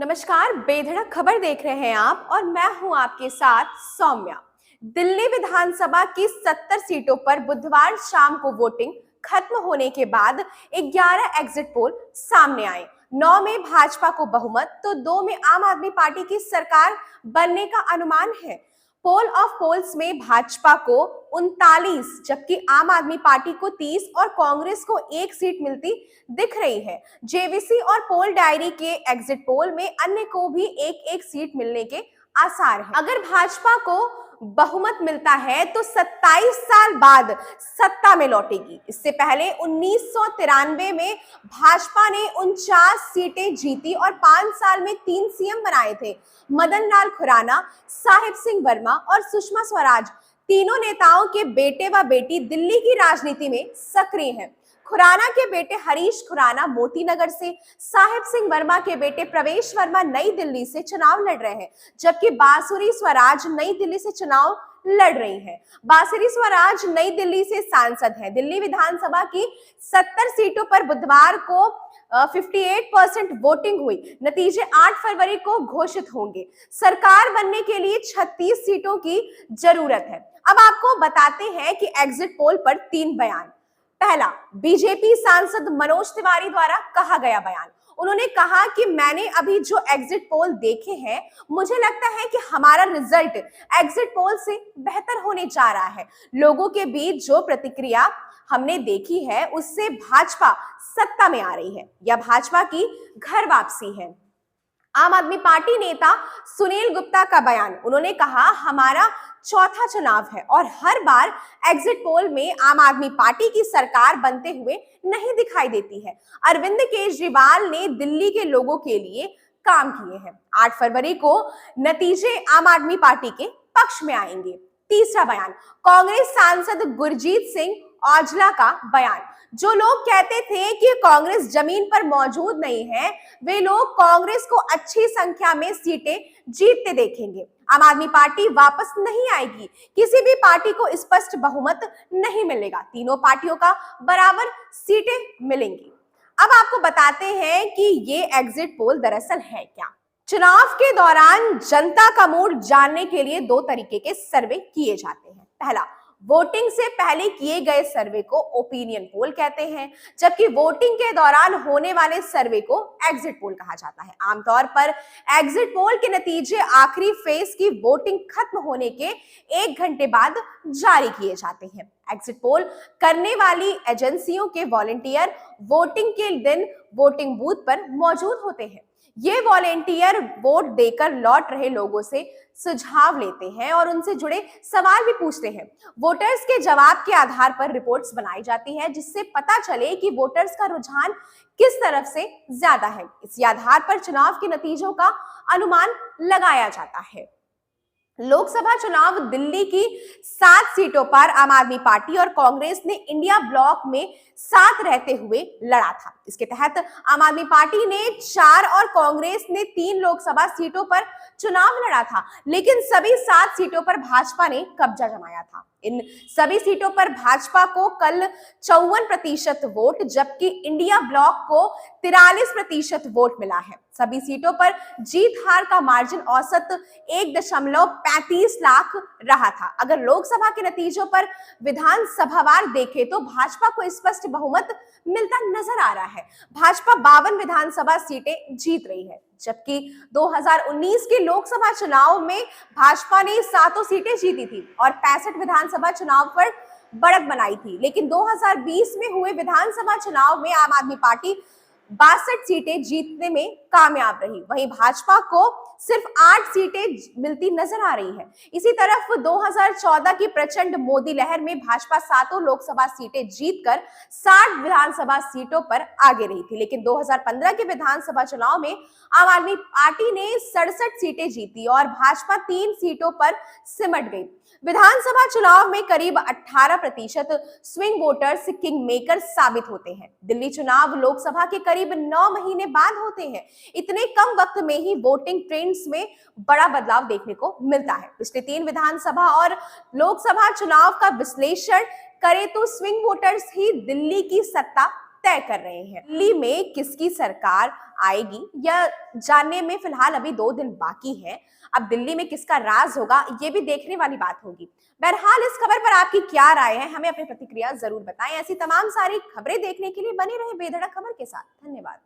नमस्कार, बेधड़क खबर देख रहे हैं आप और मैं हूं आपके साथ सौम्या। दिल्ली विधानसभा की 70 सीटों पर बुधवार शाम को वोटिंग खत्म होने के बाद 11 एग्जिट पोल सामने आए। 9 में भाजपा को बहुमत तो 2 में आम आदमी पार्टी की सरकार बनने का अनुमान है। पोल ऑफ पोल्स में भाजपा को 39 जबकि आम आदमी पार्टी को 30 और कांग्रेस को 1 सीट मिलती दिख रही है। जेवीसी और पोल डायरी के एग्जिट पोल में अन्य को भी एक सीट मिलने के आसार हैं। अगर भाजपा को बहुमत मिलता है तो 27 साल बाद सत्ता में लौटेगी। इससे पहले 1993 में भाजपा ने 49 सीटें जीती और 5 साल में 3 सीएम बनाए थे। मदन लाल खुराना, साहिब सिंह वर्मा और सुषमा स्वराज तीनों नेताओं के बेटे व बेटी दिल्ली की राजनीति में सक्रिय हैं। खुराना के बेटे हरीश खुराना मोतीनगर से, साहिब सिंह वर्मा के बेटे प्रवेश वर्मा नई दिल्ली से चुनाव लड़ रहे हैं, जबकि बांसुरी स्वराज नई दिल्ली से चुनाव लड़ रही हैं। बांसुरी स्वराज नई दिल्ली से सांसद हैं। दिल्ली विधानसभा की 70 सीटों पर बुधवार को 58% वोटिंग हुई। नतीजे 8 फरवरी को घोषित होंगे। सरकार बनने के लिए 36 सीटों की जरूरत है। अब आपको बताते हैं कि एग्जिट पोल पर 3 बयान। पहला, बीजेपी सांसद मनोज तिवारी द्वारा कहा गया बयान। उन्होंने कहा कि मैंने अभी जो एग्जिट पोल देखे हैं, मुझे लगता है कि हमारा रिजल्ट एग्जिट पोल से बेहतर होने जा रहा है। लोगों के बीच जो प्रतिक्रिया हमने देखी है उससे भाजपा सत्ता में आ रही है या भाजपा की घर वापसी है। आम आदमी पार्टी नेता सुनील गुप्ता का बयान। उन्होंने कहा, हमारा चौथा चुनाव है और हर बार एग्जिट पोल में आम आदमी पार्टी की सरकार बनते हुए नहीं दिखाई देती है। अरविंद केजरीवाल ने दिल्ली के लोगों के लिए काम किए हैं। 8 फरवरी को नतीजे आम आदमी पार्टी के पक्ष में आएंगे। तीसरा बयान, कांग्रेस सांसद गुरजीत सिंह औजला का बयान। जो लोग कहते थे कि कांग्रेस जमीन पर मौजूद नहीं है, वे लोग कांग्रेस को अच्छी संख्या में सीटें जीतते देखेंगे। आम आदमी पार्टी वापस नहीं आएगी। किसी भी पार्टी को स्पष्ट बहुमत नहीं मिलेगा। तीनों पार्टियों का बराबर सीटें मिलेंगी। अब आपको बताते हैं कि ये एग्जिट पोल दरअसल है क्या। चुनाव के दौरान जनता का मूड जानने के लिए 2 तरीके के सर्वे किए जाते हैं। पहला, वोटिंग से पहले किए गए सर्वे को ओपिनियन पोल कहते हैं, जबकि वोटिंग के दौरान होने वाले सर्वे को एग्जिट पोल कहा जाता है। आमतौर पर एग्जिट पोल के नतीजे आखिरी फेज की वोटिंग खत्म होने के 1 घंटे बाद जारी किए जाते हैं। एग्जिट पोल करने वाली एजेंसियों के वॉलंटियर वोटिंग के दिन वोटिंग बूथ पर मौजूद होते हैं। ये वॉलेंटियर वोट देकर लौट रहे लोगों से सुझाव लेते हैं और उनसे जुड़े सवाल भी पूछते हैं। वोटर्स के जवाब के आधार पर रिपोर्ट्स बनाई जाती है, जिससे पता चले कि वोटर्स का रुझान किस तरफ से ज्यादा है। इसी आधार पर चुनाव के नतीजों का अनुमान लगाया जाता है। लोकसभा चुनाव दिल्ली की 7 सीटों पर आम आदमी पार्टी और कांग्रेस ने इंडिया ब्लॉक में साथ रहते हुए लड़ा था। इसके तहत आम आदमी पार्टी ने 4 और कांग्रेस ने 3 लोकसभा सीटों पर चुनाव लड़ा था, लेकिन सभी 7 सीटों पर भाजपा ने कब्जा जमाया था। इन सभी सीटों पर भाजपा को कल 54% वोट जबकि इंडिया ब्लॉक को 43% वोट मिला है। सभी सीटों पर जीत हार का मार्जिन औसत 1.35 लाख रहा था। अगर लोकसभा के नतीजों पर विधानसभावार देखें तो भाजपा को स्पष्ट बहुमत मिलता नजर आ रहा है। भाजपा 52 विधानसभा सीटें जीत रही है, जबकि 2019 के लोकसभा चुनाव में भाजपा ने 7 सीटें जीती थी और 65 विधानसभा चुनाव पर बढ़त बनाई थी। लेकिन 2020 में हुए विधानसभा चुनाव में आम आदमी पार्टी 62 सीटें जीतने में कामयाब रही। वहीं भाजपा को सिर्फ 8 सीटें मिलती नजर आ रही है। इसी तरफ 2014 की प्रचंड मोदी लहर में भाजपा 7 लोकसभा सीटें जीतकर 60 विधानसभा सीटों पर आगे रही थी, लेकिन 2015 के विधानसभा चुनाव में आम आदमी पार्टी ने 67 सीटें जीती और भाजपा 3 सीटों पर सिमट गई। विधानसभा चुनाव में करीब 18% स्विंग वोटर्स किंग मेकर साबित होते हैं। दिल्ली चुनाव लोकसभा के करीब 9 महीने बाद होते हैं। इतने कम वक्त में ही वोटिंग ट्रेंड्स में बड़ा बदलाव देखने को मिलता है। पिछले 3 विधानसभा और लोकसभा चुनाव का विश्लेषण करें तो स्विंग वोटर्स ही दिल्ली की सत्ता तय कर रहे हैं। दिल्ली में किसकी सरकार आएगी यह जानने में फिलहाल अभी 2 दिन बाकी है। अब दिल्ली में किसका राज होगा ये भी देखने वाली बात होगी। बहरहाल इस खबर पर आपकी क्या राय है, हमें अपनी प्रतिक्रिया जरूर बताएं। ऐसी तमाम सारी खबरें देखने के लिए बने रहे बेधड़क खबर के साथ। धन्यवाद।